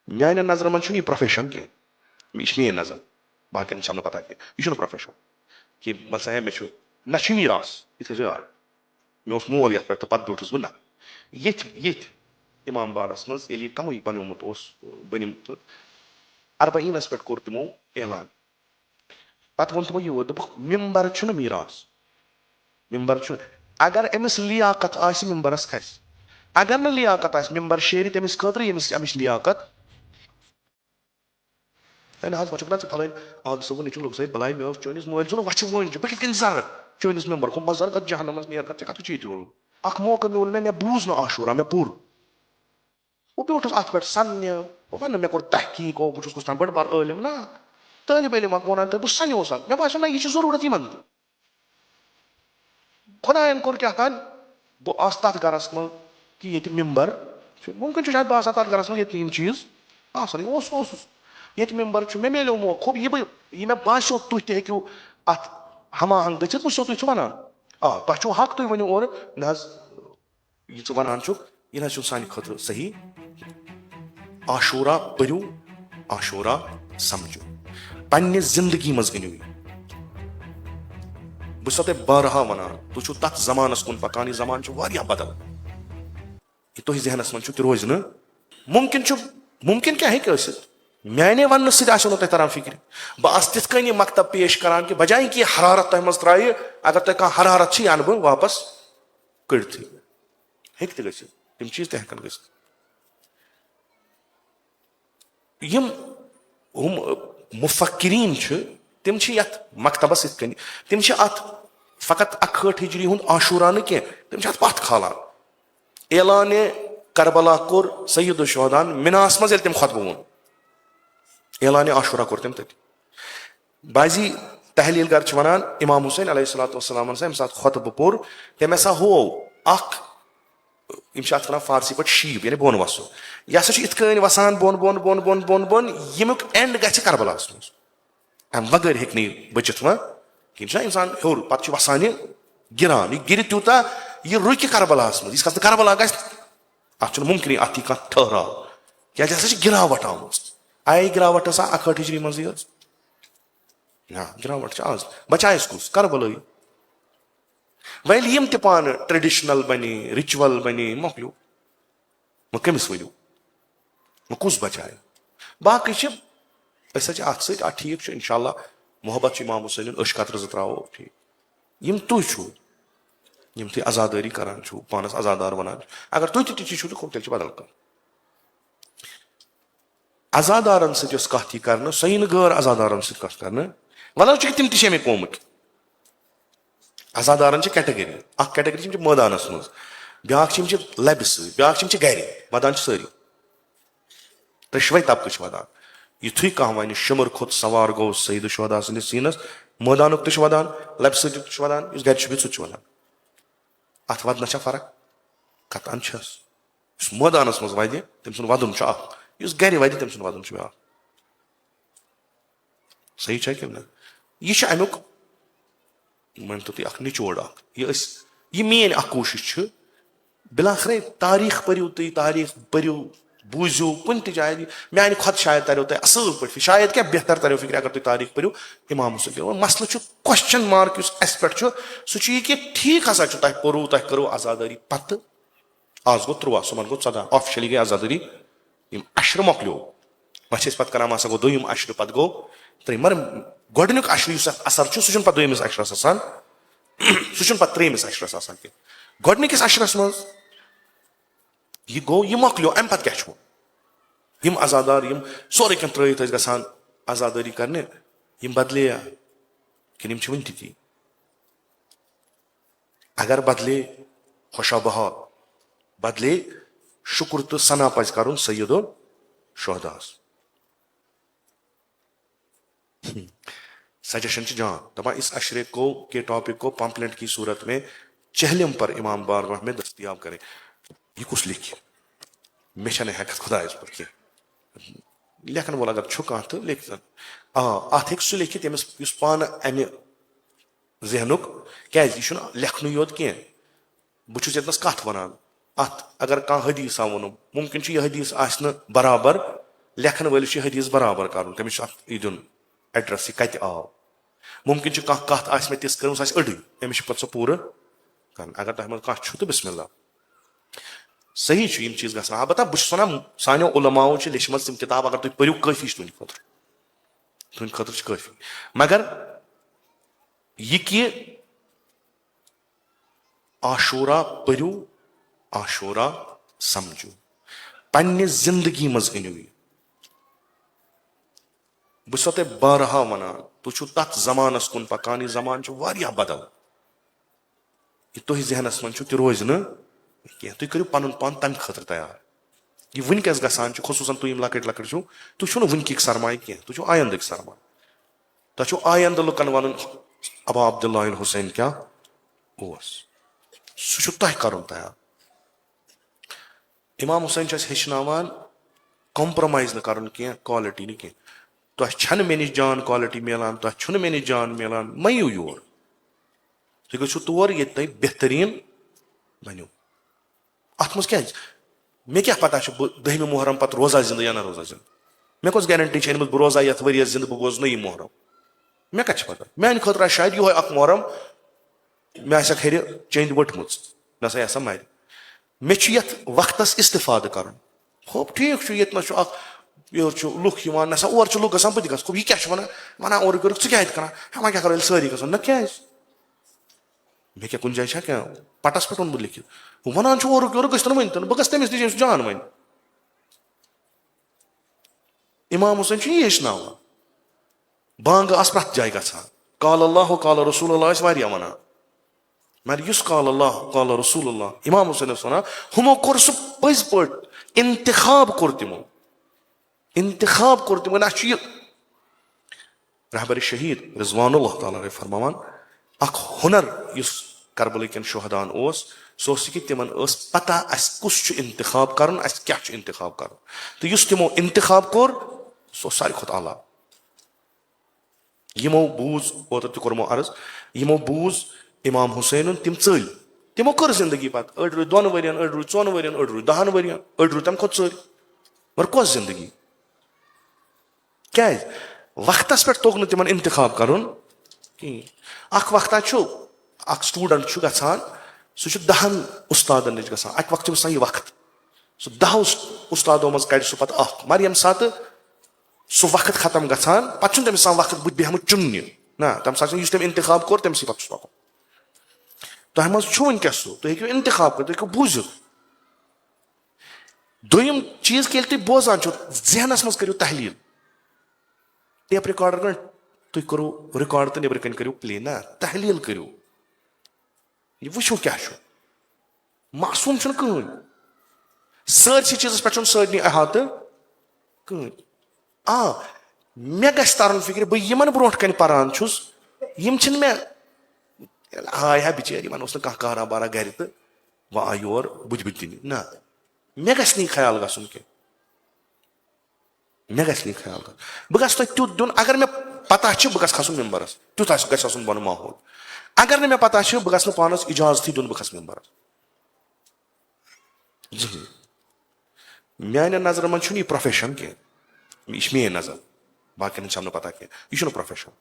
Miainen नजर मन ये प्रोफेशन के ये नजर बाकी सामने पता कि यह प्रोफेशन कि बस है मे ना मीरास ये यार मे मोल ये पे तो पत ब्यूटस बह ना ये इमाम बारस मज ये कम बनोमुत बनिम तो अरबईनस पे कोर तमो ऐलान पत वो तमो यह दोप मिम्बर मीरास मिम्बर अगर अमिस लियाकत मिम्बरस खस अगर न लियाकत मिम्बर शेरि तमिस खतर अमिस लियाकत En आज बच्चों ना फलाइन आज सब नीचे लोग सही बलाई में और चोनिस मोबाइल सुनो बच्चे वो इंजो बल्कि किंजार चोनिस में बरको मजार का जहन्नम में यार का चीज हो अख मौका में उन्हें बूझ ना आशुरा में पूर वो भी उठस आठ पर सन्य वो बना में कोई तहकीक को कुछ कुछ बड़ बार ओले ना तनी पहले मत बोना तो सन्य हो sak मैं पास ना ये चीज जरूरत ही मंद खुदा इनको क्या kan वो आस्ताद गरस में कि ये मिंबर मुमकिन शायद आस्ताद गरस में ये तीन चीज आसरी ओस ये मिंबर मे मिलो मो खूब ये मे बासो तुह ते हेकू अत हमा हंग गचित वो तुह वनान तह हक तुह वनो और न यह वनान यह ना सान खतर सही आशूरा परू आशूरा समझो पन्ने जिंदगी मज गनियो बस तुह बारहा वनान तुह तथ जमानस कुन पकान यह जमान बदल यह तुह जहनस मन रोज न मुमकिन क्या है माने वन सो तुम तरान फिक्र बह तिथ कन मकतब पेश करान कि बजाय कि हरारत तुम मज त्राय अगर तुम कह हरारत अन बह वापस कड़थ हे तम चीज तहन ग मुफक्रीन तम मकतबस तम अत फ़कत 61 हिजरी हुंद आशूरा न कह तम अत पथ खालान ऐलान करबला कोर सैयद शुहदान मिनास मज तम खुतबह वोन ऐलान आशूरा कोर तम तथ बाजी तहलील गर वनान इमाम हुसैन अलैहिस्सलाम खुतबह पोर तम हसा हो वन फारसी पे शीब यानी बोन वसो यह हसा इत वसान बोन बोन बोन बोन बोन बोन यमुक एंड ग करबलास मज अम बगैर हे बचित वह कह इंसान हूर पे वसान गिरान यह गिर तूता यह रुक करबलास मज यह करबला ग अत मुमकिन अत कह ठहराव क्या गिरावट आम आई गिरावट 61 हिजरी मज गिरावट आज बचायस कुस करबल वल यम पान ट्रेडिशनल बने रिचुअल बने मोकलो वो कमिस वनु वो कुस बचाए बाकी अत ठीक इंशाल्लाह मोहब्बत इमाम हुसैन अश कतर त्रो ठीक यम तुम यम तुम अजादारी करान पानस अजादार वनान अगर तुम तो तेल बदल कह अजादारन सह कर सही गैर अजादारन सह कर वन तम ते कोमुत अजादारन कैटेगरी कैटेगरी मैदानस मज ब्या लबि ब्या गर वदान सारी त्रेशवे तबक वदान युथु कह वन शिमर खोत सवार गो सईद शुहदा सदिस सीनस मैदान वदान लबि सदिक वदान गर बित सह वदान अत वदन फर्क कतान मैदानस मज वद तम सुन वदन गर वद तम सुन वदन ब्या सही कि यह अमुक मन तो तुम निचोड़ यह मेन कोशिश बिलाखरे तारीख परू तुम तारीख परू बूझो कुन जाए माने खुद शायद तरो तुम असल पे शायद क्या बेहतर तरो फिक्र अगर तुम तारीख परू इमाम हुसैन मसल क्वेश्चन मार्क अस पे सह यह कि ठीक हसा तुम पोरू तुम करो आजादारी पत आज गो 13 सुमन गो 14 ऑफिशियली गई आजादारी अशर मोकलो वह पे करान वह गो दोम अशर पे गो 3 मगर गोडनुक अशर असर सह पे दोमिस अशरस आसान सह पे 3मिस अशरस आसान कह गोडनिकिस अशरस मज यह गो यह मोकलो अम पे क्या यम आजादार यम सोरे कह त्रत गसान आजादारी करने यम बदले कि वन ती अगर बदले खुशा बहा बदले शुक्र तो सना पज कर सैयदो शुहदास सजेशन जान दपा इस अशरे को के टॉपिक को पम्पलेट की सूरत में चहलम पर इमाम बारगाह में दस्तयाब करें यह कुछ लिख मे हेकत खुदा पर कह लेखन वोल अगर कह तो लिख अत हे सह लिखित यमिस पान अमि जहनुक क्या यह लेखन योत कह बहुत कत वनान अत अगर कह हदीस वो मुमकिन यह हदीस बराबर लेखन वलिस हदीस बराबर कर तमिस दिन एड्रेस यह कत आव मुमकिन कत मे तिस कर अड़ अमिस पे सह पूरा कर अगर तह मज कह तो बिस्मिल्लाह सही चीज ग अलबत्ता बहुत वन सानो उलमाओ लेचम तम किताब अगर तुम पो काफी तुंद खुद काफी मगर यह कि आशूरा पो आशूरा समझू पन्ने जिंदगी मज अनु बस तुम बारहा वनान तुम तथ जमानस कुन पकान यह जमान बदल यह तुह जहनस मन तह रोज कह तुम करो पन पान तम खतर तैयार यह वनकस गसान खसूसन तुम लकट लकट तुम वनक सरमाय कह तुम आयंद सरमाय तुम आयंद लुकन वन अबा अब्दुल्ला हुसैन क्या सह तह कर तैयार इमाम हुसैन हेचनान कॉम्प्रोमाइज न कर क्वालिटी न कह तुम मे नश जान क्वालिटी मिलान तुम मे नश जान मिलान मयू योर तुम गो तौर ये तुम बेहतरीन बनो अत मज क्या मे क्या पता दहमि मुहर्रम पे रोजा जिंद या ना रोजा जिंद मे कस गारंटी अनिम बह रोजा ये वरियस जिंद बह गोस नई मुहर्रम मे कत पता मान खुद शायद यो मुहर्रम मे आसक हेर चंद वटम ना सा मर मे वक्तस इस्तिफाद कर खूब ठीक ये लुख ना सा और लुख ग बह गो यह क्या वन और कर क्या वन क्या कर सारी ग ना क्या मे क्या कुछ जाए क्या पटस पे वो लिखित वन और गन वन तो बह गस तमिस नश जान वन इमाम हुसैन यह हेचनान बांग प्रत जाए ग काल अल्लाह काल रसूल वन मगर काल अल्लाह काल रसूल इमाम हुसैन वन हमो कोर सह पज पे इंतखाब कोर तमो ना रहबर शहीद रिजवानुल्लाह ताला फरमान अख हुनर करबल कन शुहदान सह कि तिमन पता कुछ इंतखाब कर क्या इंतखाब कर तो तमो इंतखाब कोर सह सारी खुद आला यमो बूज ओतर तह कोरमो अर्ज यमो बूज इमाम हुसैन तम चल तमो कर जिंदगी पे अड़ रू 2 वरियन अड़ रू 4 वरियन अड़ रू 10 वरियन अड़ रू तम खुद चल मगर कस जिंदगी क्या वक्तस पे तोग तिमन इंतखाब कर कह वक्ता स्टूडेंट गसान सह 10 उस्तादन नश गसान अक वक्त यह वक्त सह 10 उस्तादों मज कड़ सह पे मगर ये सात सह वक्त खत्म गसान पे तमिस वक्त बुत बेहम चुन ना तम सात तम इंतखाब कोर तमस पे पकन तह मज वनकस सह तुम हेको इंतखाब कर तुम बूजित दोयम चीज कि तुम बोजान जहनस मज करो तहलील टेप रिकॉर्डर तुम करो रिकॉर्ड तो नबर कन करो प्ले ना तहलील करो यह वो क्या मासूम कहन सारसी चीज पे सारे अहात कहन मे ग तरन फिक्र बह यमन ब्रो कन पान मे आय हा बिचार इन कह कारा बारा गर तो वह आ योर बुझ दिन ना मे ग ख्याल गन कह मे ग ख्याल बह गस तुथ तुत दिन अगर मे पता बह गस खसन मेम्बरस तुथ गन बन माहौल अगर मे पता बह गस पानस इजाजत दिन बह खस मेम्बरस मान नजर मन यह प्रोफेशन कह यह मेन नजर बाकी सब पता कह यह प्रोफेशन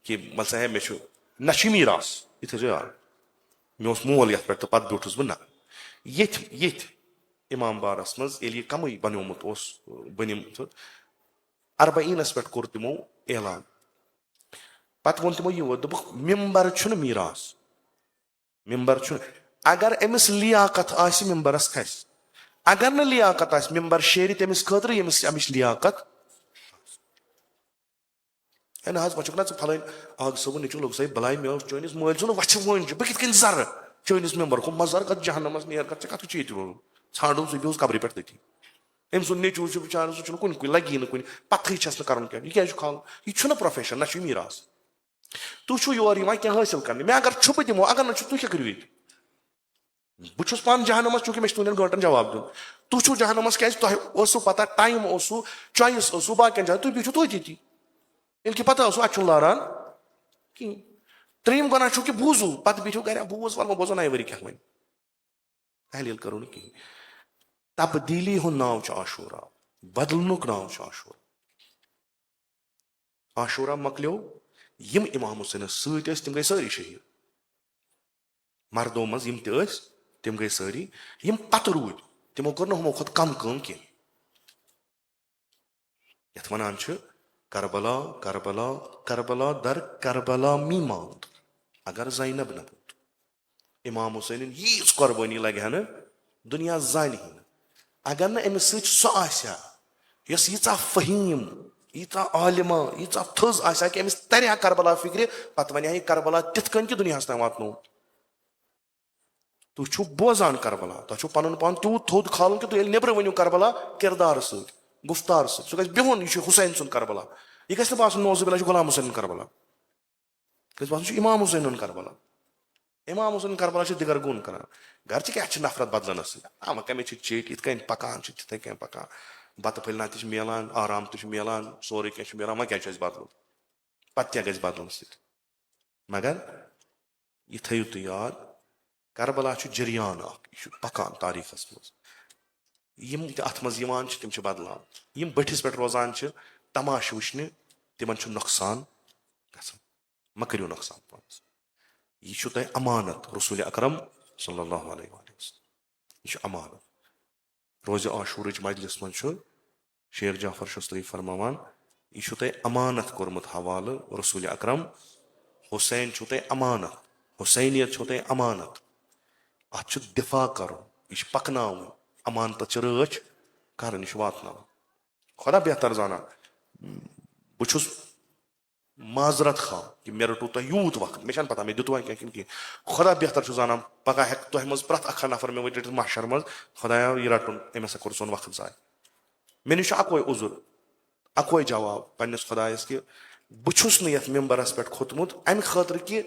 कि मसा है मे ना मीरास यह थो याद मे मोल ये पे तो पे ब्यूठस बह ना ये इमाम बारस मज यह कम बनोमुत बनिम अरबईनस पे कोर तमो ऐलान पे वो तमो यह दोक मेम्बर मीरास मेम्बर अगर अमिस लियाकत आसि मेम्बरस खस अगर न लियाकत आसि मेम्बर शेर तमिस खतर यमिस अमिश लियाकत ना वचुक ना फलान आग सब नीचु लोग सही बलाय मे चोनिस मोल जो वच वन बह कित जर चोनिस मेम्बर को मजर कत जहनमस नेर कत कत चीत ाड़ो सह बेस कब्र पे तथी अम सुन नेचू बेचार सह कुन कुन लगी नुन पत्थी छस कर क्या खाल यह प्रोफेशन ना मीरास तुम योर क्या हासिल कर मे अगर बह दिमो अगर ना तुम क्या करो ये बहुत पान जहनमस चूंकि मे तुंदन गंटन जवाब दिन तुम जहनमस क्या तुह पता टाइम चॉइस बाकी जान तुम बिहू तथी इनकी पता अत लारान कहीं त्रीम गना कि बूजू पे बिहू गर बूज वल बोजो ना वरी क्या वन तहलील करो कहीं तब्दीली नाव आशूरा बदलनुक नाम आशूरा। आशूरा मकलो यम इमाम हुसैन सत तिम गई सारी शहीद, मर्दों मज तिम गई सारी, यम पत रूद तिमो कर हमो खुद कम कम कह यथ वनान करबला करबला करबला दर करबला मी मांद। अगर ज़ैनब न बुत इमाम हुसैन यीज कुर्बानी लगे हा दुनिया जान ही न। अगर न अमिस सह यस यीचा फहीम यीचा आलिमा यीचा थज आसा कि अमिस तरह करबला फिक्र पत वन यह करबला तिथ कन कि दुनिया ताम वातनो। तुम बोजान करबला तुम पन पान तूत थोद खालन कि तुम नबर वनु करबला किरदार सत गुफ्तार सह गि बिहुन यह हुसैन सुन करबला। यह गि बासन नौजुबिल्ला गुलाम हुसैन करबला, गि बासन इमाम हुसैन करबला। इमाम हुसैन करबला दिगर गुन कर घर क्या नफरत बदलनस सम कमे चेट इत पकान तिथे कह पकान बत फलना तह मिलान आराम तह मिलान सोरे क्या मिलान वह क्या बदल पत क्या गि बदलन सत। मगर यह थो तुम याद करबला जरियान यह पकान तारीखस मज यम अत मज तम बदलान यम बठिस पे रोजान तमाश वुचने तिमन नुकसान गसान मा करियो नुकसान पानस। यह तुह अमानत रसूल अकरम सल्लल्लाहु अलैहि वसल्लम यह अमानत। रोज़ आशूरच मजलिस मज शेर जाफर शस्तरी फरमान यह तुह अमानत कोर्मुत हवाल रसूल अकरम हुसैन तुह अमानत हुसैनियत तुह अमानत अत दिफा कर यह पकन अमानत रच कर वात खुदा बेहतर जाना बहुस माजरत खा कि मे रटू तुह यूत वक्त मे पता मे दितवा कह खुदा बेहतर जाना पगह हे तुह मज प्रत अखा नफर मे वट महशर मज खुदाया यह रटन अम हसा कोर सोन वक्त जाय। मे निश अकोई उजुर अकोई जवाब पन्नस खुदायस कि बहुस नथ मेम्बरस पे खोतमुत अमि खतर कि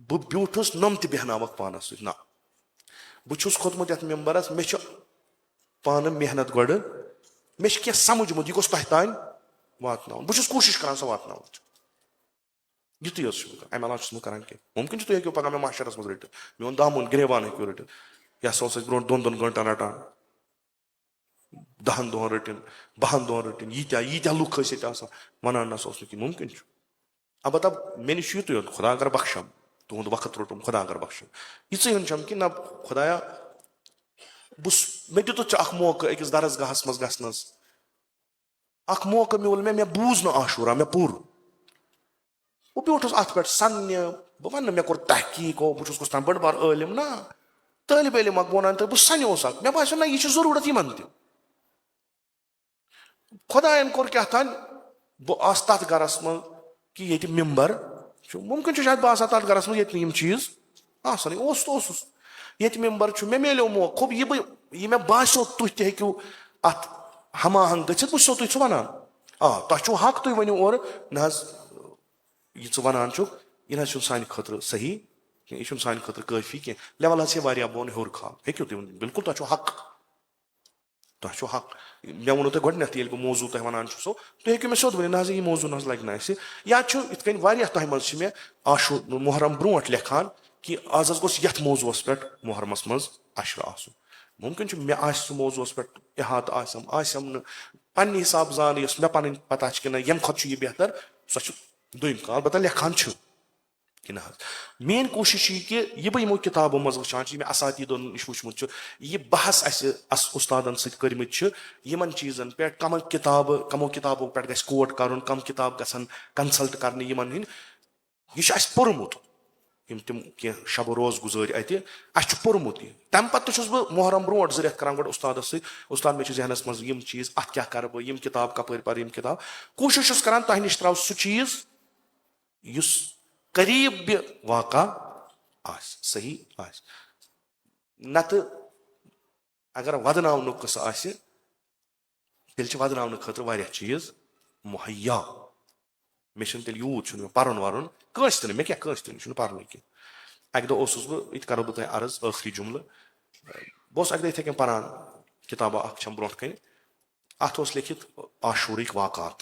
बह ब्यूठुस नम त बेहनावक पानस सत ना बहुस खोतमुत यथ मेम्बरस मे पान मेहनत गो मे क्या समझमुत यह गोस तह तान वात बहुस कोशिश कर सह वात युत अम अलाव कर मुमकिन तुम हेको पगह मे महशरस मज रट मोन दामुन गिरेबान हेको रट यह ब्रो 2-2 घंटन रटान 10 दोहन रटन 12 दोहन रटन यीत्या लुक वनान ना मुमकिन अलबत्ता मे निश युत खुदा अगर बख्शम तुद वक्त रोटुम खुदा अगर बख्शम यीन कि ना खुदाया मे दित मौका अकिस दरसगाहस मज गसनस मौका मिल मे बूझ न आशूरा मे पुर बह ब्यूठुस अत पे सन्न बह वन मे कोर तहकीक बहुस कुछ बड़ बार आलिम ना तालिब इलम बह वन बह सन्योस मे बो ना यह जरूरत इन त खुदायन कोर क्या तान बह आस तथ गरस मज कि ये मेम्बर मुमकिन शायद बह आसा तथ गरस मज ये चीज आसान ये मेम्बर मे मिलो मौका खूब यह मे बासो तुह तह हेकू अत हमाहंग गो बो तुह वनान तुह हक तुह वनो और ना यह वनान यह सान खतर सही यह सान खतर काफी कह लेवल वारिया बोन होर खा हेकू तुम बिल्कुल तुह हक तुह हक मे वो तुम गोडनथ बह मौजू तुह वनान सो तुम हेकू मे सोद वन ना यह मौजू ना लगे ना या इत तह मज मे आशू मुहर्रम ब्रोट लेखान कि आज गोस यथ मौजूस पे मुहर्रमस मज अशर आसुन मुमकिन मे सह मौजूस पे इहात आसम न पन्ने हिसाब जान मे पन पता कि ना यम खुद यह बेहतर सह दुम कह अलबत्ता लेखान कि ना मेन कोशिश कि यह बह यमो किताबों मज वुचान मे असातीदों नश वुचमुत यह बहस अस उस्तादन सतन चीजन पे कमो किताबों पे गस कोट कर कम किताब गसन कंसल्ट कर यह पोर्मुत तम कह शब रोज गुजार अत पोर्मुत तम पे बह मुहर्रम ब्रोट 2 रेत कर उस्ताद उस्ताद मे जहनस मज यम चीज अत क्या कर बह यम किताब कपर पर यम किताब कोशिश कर तह नश त्राव सह चीज युस करीब वाक़ा सही नत अगर वदनावन कस तेल वदनावन खतर वारिया चीज मुहैया मे तेल यूत पर्न वर्न कंस मे क्या कंस तन पर्न कह अक दोस बह ये करो बह तुम अर्ज आखिरी जुमल बह अक इथे कन पान किताबा ब्रोट कन अत लिखित आशूरिक वाक़ात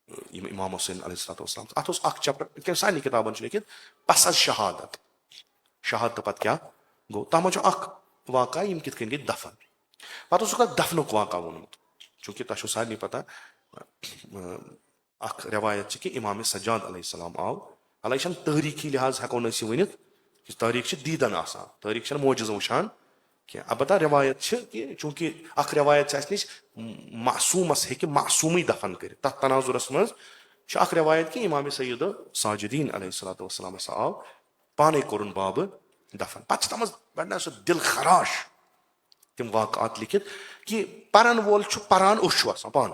इमाम हुसैन अलैहिस्सलाम अत चैप्टर सानी किताबन लिखित पस शहादत शहादत पत क्या गो तथ मज वाक़ा यम कित गई दफन पे दफनुक वाक़ा वोनमुत चूंकि तह सारे पता रवायत कि इमाम सज्जाद अलैहिस्सलाम आव हालांकि तहरीकी लिहाज हेको वन कि तारीख दीदन आसान तारीख मोजज़ वुचान क्या अलबत्ता रवायत कि चूंकि रवायत निश मासूमस हे मासूमी दफन कर तथ तनाजुरस मज रवायत कि इमाम सैयद साजिदीन अलैहिस्सलाम आव पाने कोरुन बाब दफन पे तम बड़ा सह दिल खराश तम वाक़ात लिखित कि पान वोल पान उश पान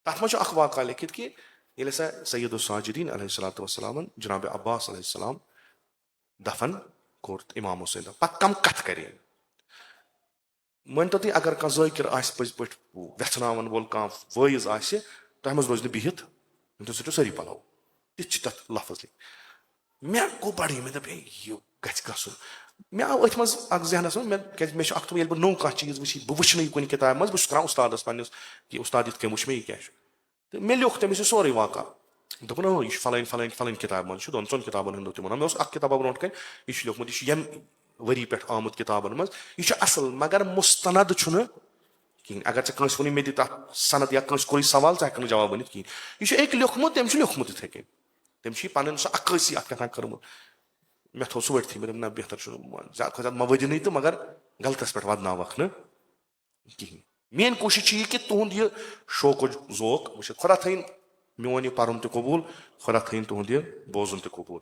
तथ मज वाक़ा लिखित कि ये सैयद साजिदीन अलैहिस्सलाम जनाब अब्बास अलैहिस्सलाम दफन कोर इमाम हुसैन पे कम कथ कर मान तो तुम अगर कह ज़ाकिर पज पे वेचनावन वोल कह वाइज तह मज रोज बिहित सो सारी पलव तथ लफज मे गो बड़ी मे दप यह गु मे आव अथ मज जहनस मे मे बह नौ कह चीज वुची बह वुन कुन किताब मज बह करान उस्तादस पन्नस कि उस्ताद इत कम वुच मे क्या तो मे लिख तमिस सोरे वाक़ा दोपन यह फलान फलान फलान किताब मज दोन चौन किताबन हूँ तम मे किताब ब्रो कन यह लिखमुत यह वरी पे आमुत किताबन मज यह असल मगर मुस्तनद कहें अगर ऐ कंस वन मे दि सनद या कंस कोई सवाल हाँ जवाब वन कहें यह एक लिखमुत तम लिखमुत इत कन तम पन सह अक्सी अत कर्मुत मे थो सह वर्थी मे ना बेहतर ज्यादा खुद ज्यादा मवदिन तो मगर गलतस पे वदनावक न कहें मेन कोशिश यह कि तुंद यह शौक ज़ोक वो खुदा थन मोन यह पर्न तो कबूल खुदा थन तुंद यह बोजन तो कबूल